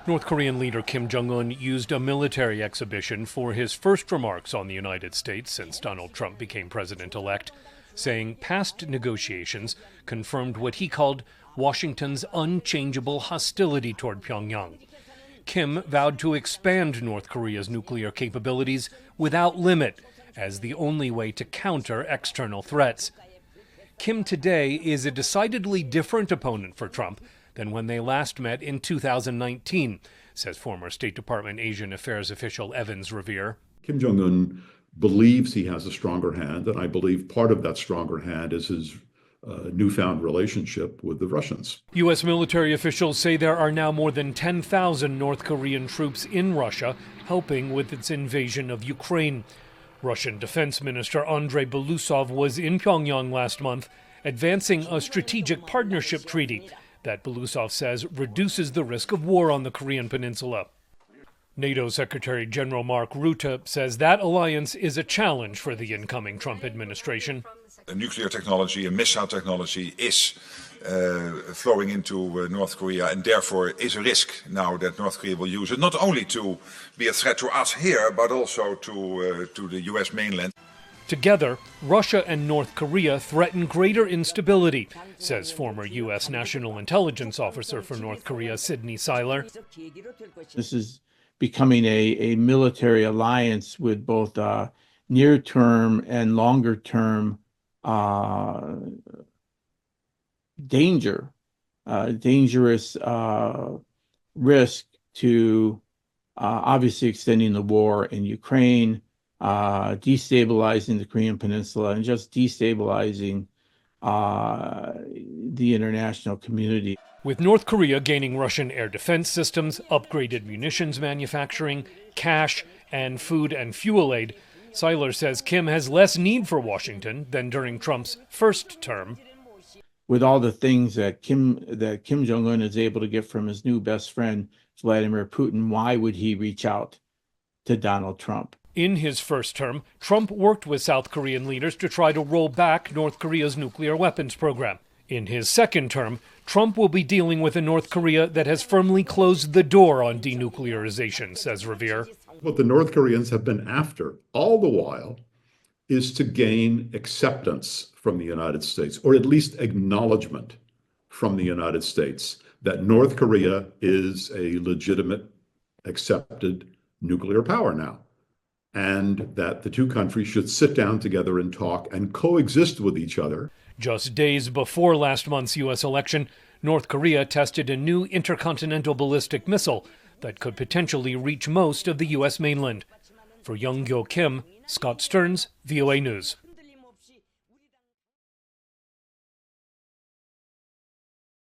North Korean leader Kim Jong-un used a military exhibition for his first remarks on the United States since Donald Trump became president-elect, saying past negotiations confirmed what he called Washington's unchangeable hostility toward Pyongyang. Kim vowed to expand North Korea's nuclear capabilities without limit as the only way to counter external threats. Kim today is a decidedly different opponent for Trump than when they last met in 2019, says former State Department Asian Affairs official Evans Revere. Kim Jong-un believes he has a stronger hand, and I believe part of that stronger hand is his newfound relationship with the Russians. U.S. military officials say there are now more than 10,000 North Korean troops in Russia helping with its invasion of Ukraine. Russian Defense Minister Andrei Belousov was in Pyongyang last month, advancing a strategic partnership treaty that Belousov says reduces the risk of war on the Korean peninsula. NATO Secretary General Mark Rutte says that alliance is a challenge for the incoming Trump administration. Nuclear technology and missile technology is flowing into North Korea, and therefore is a risk now that North Korea will use it not only to be a threat to us here, but also to the US mainland. Together, Russia and North Korea threaten greater instability, says former U.S. National Intelligence Officer for North Korea, Sidney Seiler. This is becoming a military alliance with both near-term and longer-term dangerous risk to obviously extending the war in Ukraine, destabilizing the Korean Peninsula, and just destabilizing the international community. With North Korea gaining Russian air defense systems, upgraded munitions manufacturing, cash, and food and fuel aid, Seiler says Kim has less need for Washington than during Trump's first term. With all the things that Kim Jong-un is able to get from his new best friend, Vladimir Putin, why would he reach out to Donald Trump? In his first term, Trump worked with South Korean leaders to try to roll back North Korea's nuclear weapons program. In his second term, Trump will be dealing with a North Korea that has firmly closed the door on denuclearization, says Revere. What the North Koreans have been after all the while is to gain acceptance from the United States, or at least acknowledgement from the United States, that North Korea is a legitimate, accepted nuclear power now, and that the two countries should sit down together and talk and coexist with each other. Just days before last month's U.S. election, North Korea tested a new intercontinental ballistic missile that could potentially reach most of the U.S. mainland. For Young-gyo Kim, Scott Stearns, VOA News.